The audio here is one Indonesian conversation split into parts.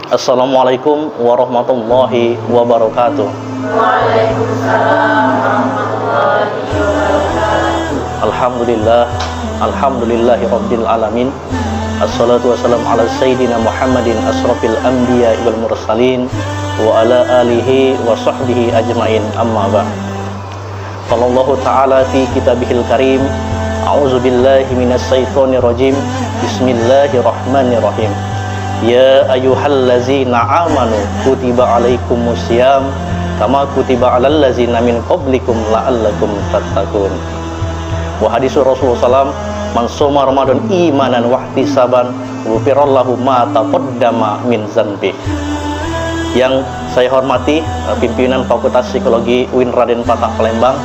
Assalamualaikum warahmatullahi wabarakatuh. Waalaikumsalam warahmatullahi wabarakatuh. Alhamdulillah, alhamdulillahi rabbil alamin. Assalatu wassalamu ala sayyidina Muhammadin asrafil anbiya wal mursalin wa ala alihi wa sahbihi ajmain, amma ba'd. Qala Allah ta'ala fi kitabihil karim, a'udzu billahi minas syaitonir rajim. Bismillahirrahmanirrahim. Ya ayyuhallazina amanu kutiba alaikumusiyam kama kutiba alal ladzina min qablikum la'allakum tattaqun. Wa hadisur Rasulullah SAW, man shoma ramadan imanan wa ihtisaban ghufirallahu ma taqaddama min dzanbi. Yang saya hormati pimpinan Fakultas Psikologi UIN Raden Patah Palembang,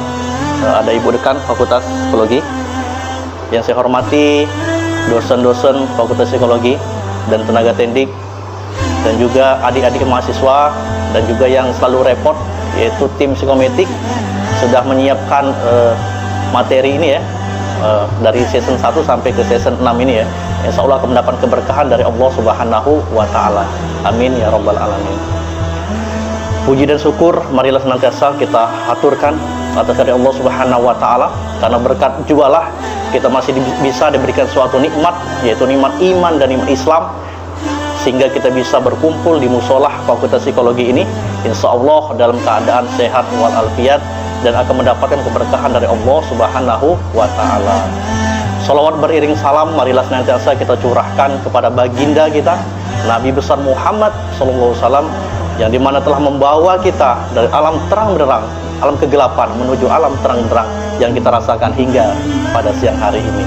ada Ibu Dekan Fakultas Psikologi. Yang saya hormati dosen-dosen Fakultas Psikologi dan tenaga tendik, dan juga adik-adik mahasiswa, dan juga yang selalu repot, yaitu tim psikometrik sudah menyiapkan materi ini ya, dari season 1 sampai ke season 6 ini ya. Insya Allah akan mendapat keberkahan dari Allah Subhanahu wa Ta'ala. Amin ya Rabbal Alamin. Puji dan syukur marilah senantiasa kita aturkan atas dari Allah Subhanahu wa Ta'ala, karena berkat jualah kita masih bisa diberikan suatu nikmat, yaitu nikmat iman dan nikmat Islam, sehingga kita bisa berkumpul di musolah Fakultas Psikologi ini, insya Allah dalam keadaan sehat walafiat, dan akan mendapatkan keberkahan dari Allah Subhanahu wa Ta'ala. Salawat beriring salam marilah senantiasa kita curahkan kepada baginda kita Nabi besar Muhammad SAW, yang dimana telah membawa kita dari alam terang benderang, alam kegelapan menuju alam terang benderang yang kita rasakan hingga pada siang hari ini.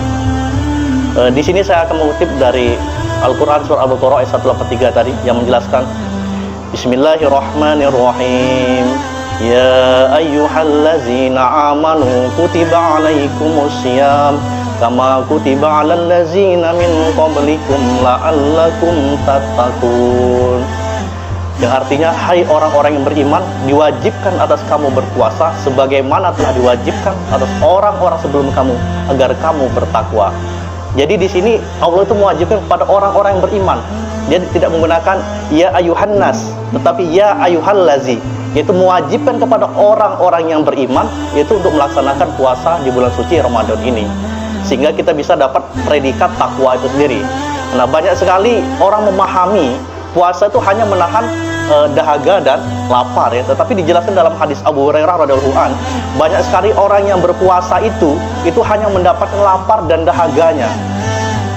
Di sini saya akan mengutip dari Al-Quran surah Al-Baqarah ayat 183 tadi, yang menjelaskan Bismillahirrahmanirrahim. Ya ayyuhallazina amanu kutiba alaikumusiyam kama kutiba alal ladzina min qablikum la'allakum tattaqun. Yang artinya, hai orang-orang yang beriman, diwajibkan atas kamu berpuasa sebagaimana telah diwajibkan atas orang-orang sebelum kamu, agar kamu bertakwa. Jadi di sini Allah itu mewajibkan kepada orang-orang yang beriman. Dia tidak menggunakan ya ayuhan nas, tetapi ya ayuhallazi, yaitu mewajibkan kepada orang-orang yang beriman, yaitu untuk melaksanakan puasa di bulan suci Ramadan ini, sehingga kita bisa dapat predikat takwa itu sendiri. Nah, banyak sekali orang memahami puasa itu hanya menahan dahaga dan lapar ya, tetapi dijelaskan dalam hadis Abu Hurairah radhiyallahu an, banyak sekali orang yang berpuasa itu hanya mendapatkan lapar dan dahaganya,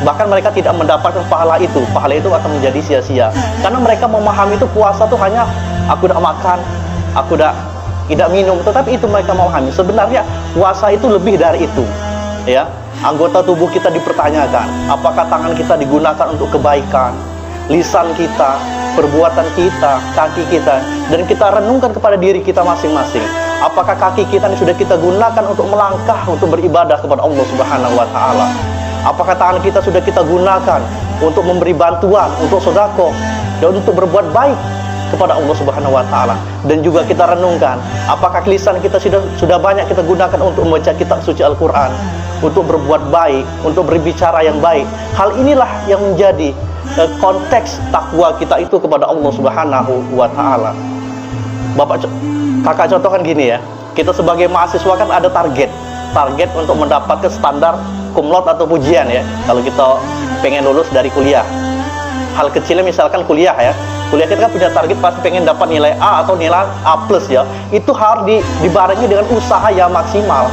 bahkan mereka tidak mendapatkan pahala itu akan menjadi sia-sia, karena mereka memahami itu puasa itu hanya aku tidak makan, aku tidak minum, tetapi itu mereka memahami. Sebenarnya puasa itu lebih dari itu ya. Anggota tubuh kita dipertanyakan, apakah tangan kita digunakan untuk kebaikan, lisan kita, perbuatan kita, kaki kita, dan kita renungkan kepada diri kita masing-masing. Apakah kaki kita ini sudah kita gunakan untuk melangkah, untuk beribadah kepada Allah Subhanahu wa Ta'ala? Apakah tangan kita sudah kita gunakan untuk memberi bantuan, untuk sedekah, dan untuk berbuat baik kepada Allah Subhanahu wa Ta'ala? Dan juga kita renungkan, apakah lisan kita sudah banyak kita gunakan untuk membaca kitab suci Al-Quran, untuk berbuat baik, untuk berbicara yang baik. Hal inilah yang menjadi konteks takwa kita itu kepada Allah Subhanahu wa Ta'ala. Kakak contohkan gini ya, kita sebagai mahasiswa kan ada target untuk mendapatkan standar cum laude atau pujian ya, kalau kita pengen lulus dari kuliah. Hal kecilnya misalkan kuliah ya, kuliah kita kan punya target pasti pengen dapat nilai A atau nilai A+ ya. Itu harus dibarengi dengan usaha yang maksimal.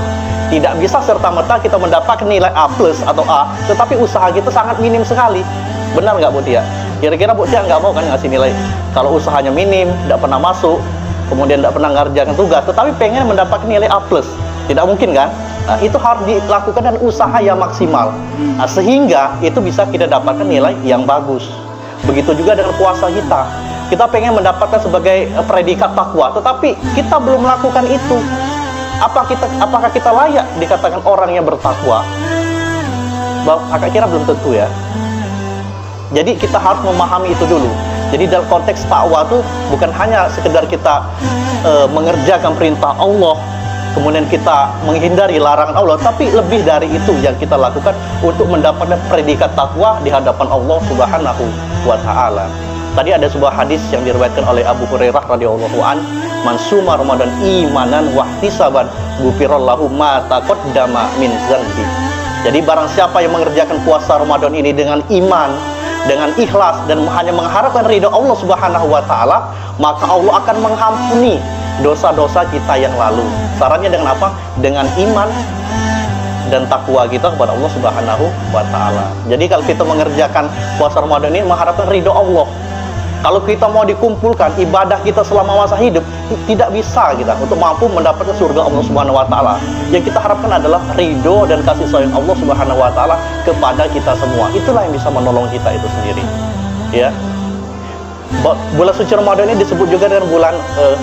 Tidak bisa serta-merta kita mendapatkan nilai A+ atau A, tetapi usaha kita sangat minim sekali. Benar nggak Bu Tia? Kira-kira Bu Tia nggak mau kan ngasih nilai kalau usahanya minim, tidak pernah masuk, kemudian tidak pernah ngerjakan tugas, tetapi pengen mendapatkan nilai A+, tidak mungkin kan? Nah, itu harus dilakukan dengan usaha yang maksimal. Nah, sehingga itu bisa kita dapatkan nilai yang bagus. Begitu juga dengan puasa kita. Kita pengen mendapatkan sebagai predikat takwa, tetapi kita belum melakukan itu. Apakah kita layak dikatakan orang yang bertakwa? Kakak kira belum tentu ya. Jadi kita harus memahami itu dulu. Jadi dalam konteks takwa itu bukan hanya sekedar kita mengerjakan perintah Allah, kemudian kita menghindari larangan Allah, tapi lebih dari itu yang kita lakukan untuk mendapatkan predikat takwa di hadapan Allah Subhanahu wa Ta'ala. Tadi ada sebuah hadis yang diriwayatkan oleh Abu Hurairah radhiyallahu an, "Man suma Ramadan imanan wa ihtisaban, ghufirallahu ma taqaddama min dzanbi." Jadi barang siapa yang mengerjakan puasa Ramadan ini dengan iman, dengan ikhlas dan hanya mengharapkan ridha Allah Subhanahu wa taala, maka Allah akan mengampuni dosa-dosa kita yang lalu. Sarannya dengan apa? Dengan iman dan takwa kita kepada Allah Subhanahu wa taala. Jadi kalau kita mengerjakan puasa Ramadan ini mengharapkan ridho Allah. Kalau kita mau dikumpulkan ibadah kita selama masa hidup, tidak bisa kita untuk mampu mendapatkan surga Allah Subhanahu wa taala. Yang kita harapkan adalah ridho dan kasih sayang Allah Subhanahu wa taala kepada kita semua. Itulah yang bisa menolong kita itu sendiri. Ya. Bulan suci Ramadan ini disebut juga dengan bulan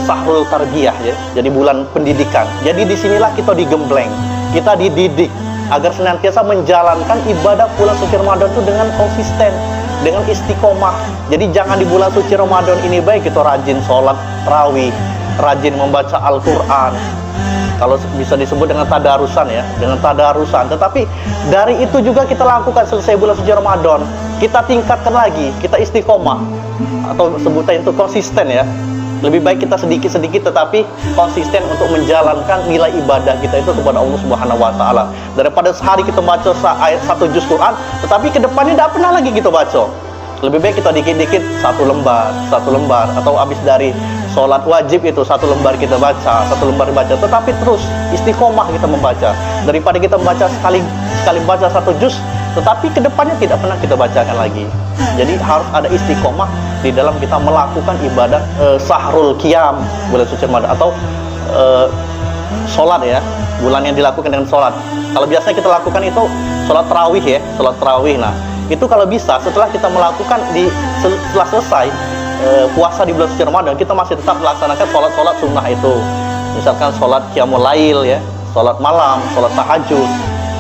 Sahrul Tarbiyah, ya. Jadi bulan pendidikan. Jadi disinilah kita digembleng, kita dididik agar senantiasa menjalankan ibadah bulan suci Ramadan itu dengan konsisten, dengan istiqomah. Jadi jangan di bulan suci Ramadan ini baik kita rajin sholat tarawih, rajin membaca Al-Quran, kalau bisa disebut dengan tadarusan, ya, dengan tadarusan. Tetapi dari itu juga kita lakukan selesai bulan suci Ramadan, kita tingkatkan lagi, kita istiqomah, atau sebutan itu konsisten, ya. Lebih baik kita sedikit-sedikit tetapi konsisten untuk menjalankan nilai ibadah kita itu kepada Allah Subhanahu wa taala. Daripada sehari kita baca ayat 1 juz Quran, tetapi ke depannya tidak pernah lagi kita baca. Lebih baik kita dikit-dikit satu lembar, atau habis dari sholat wajib itu 1 lembar kita baca, 1 lembar baca, tetapi terus istiqomah kita membaca. Daripada kita membaca sekali baca 1 juz, tetapi kedepannya tidak pernah kita bacakan lagi. Jadi harus ada istiqomah di dalam kita melakukan ibadah sahrul qiyam, bulan suci Ramadan, atau sholat, ya, bulan yang dilakukan dengan sholat. Kalau biasanya kita lakukan itu sholat tarawih, ya, sholat tarawih. Nah, itu kalau bisa setelah kita melakukan setelah selesai puasa di bulan suci Ramadan, kita masih tetap melaksanakan sholat sunnah itu. Misalkan sholat qiyamul lail, ya, sholat malam, sholat tahajud,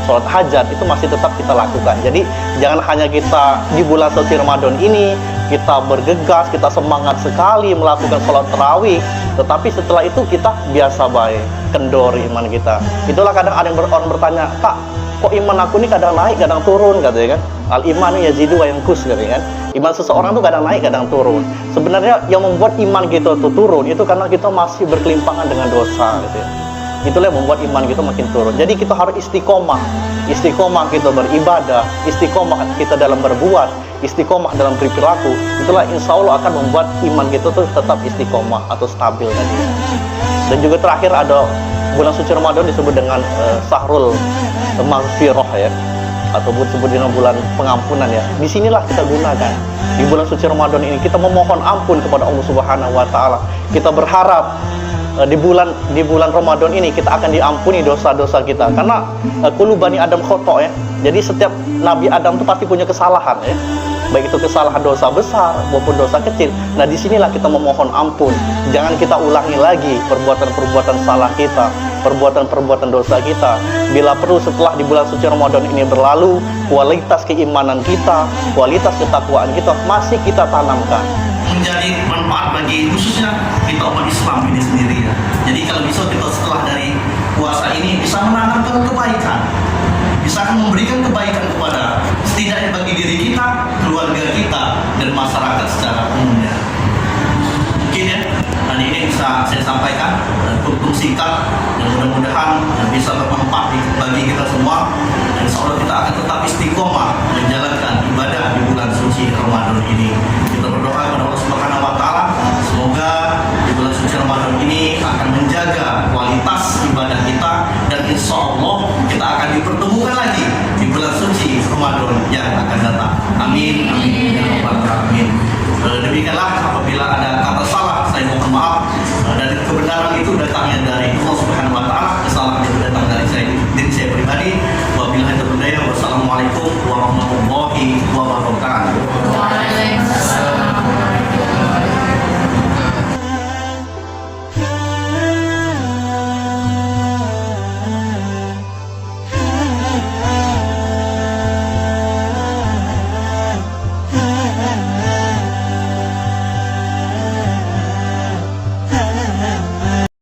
sholat hajat, itu masih tetap kita lakukan. Jadi jangan hanya kita di bulan suci Ramadan ini kita bergegas, kita semangat sekali melakukan sholat tarawih, tetapi setelah itu kita biasa baik, kendor iman kita. Itulah kadang ada orang bertanya, "Kak, kok iman aku ini kadang naik, kadang turun," katanya kan. Al-imanu yazidu wa yanqus, katanya kan. Iman seseorang itu kadang naik, kadang turun. Sebenarnya yang membuat iman kita itu turun itu karena kita masih berkelimpangan dengan dosa, gitu ya. Itulah yang membuat iman kita makin turun. Jadi kita harus istiqomah kita beribadah, istiqomah kita dalam berbuat, istiqomah dalam berperilaku. Itulah insya Allah akan membuat iman kita tuh tetap istiqomah atau stabil tadi. Dan juga terakhir ada bulan suci Ramadan disebut dengan Sahrul Maghfirah, ya, atau disebut dengan bulan pengampunan, ya. Disinilah kita gunakan di bulan suci Ramadan ini kita memohon ampun kepada Allah Subhanahu wa taala. Kita berharap di bulan Ramadan ini kita akan diampuni dosa-dosa kita, karena kullu bani Adam khoto, ya. Jadi setiap Nabi Adam itu pasti punya kesalahan, ya, baik itu kesalahan dosa besar maupun dosa kecil. Nah, disinilah kita memohon ampun. Jangan kita ulangi lagi perbuatan-perbuatan salah kita, perbuatan-perbuatan dosa kita. Bila perlu setelah di bulan suci Ramadan ini berlalu, kualitas keimanan kita, kualitas ketakwaan kita masih kita tanamkan, menjadi manfaat bagi khususnya kita umat Islam ini sendiri, ya. Jadi kalau bisa kita setelah dari puasa ini bisa menanamkan kebaikan, bisa memberikan kebaikan kepada setidaknya bagi diri kita, keluarga kita, dan masyarakat secara umumnya. Mungkin, ya, dan ini bisa saya sampaikan untuk singkat, dan mudah-mudahan bisa bermanfaat bagi kita semua. Dan insya Allah kita akan tetap istiqomah menjalankan ibadah di bulan suci Ramadan ini. Kita berdoa kepada Allah Subhanahu wa taala semoga di bulan suci Ramadan ini akan menjaga kualitas ibadah kita, dan insya Allah kita akan dipertemukan lagi di bulan suci Ramadan yang akan datang. Amin, amin, ya rabbal alamin. Demikianlah, apabila ada kata salah saya mohon maaf, dan kebenaran itu datangnya dari Allah Subhanahu wa taala, kesalahan itu datang dari diri saya pribadi. Wabillahi taufiq, wassalamualaikum warahmatullahi wabarakatuh.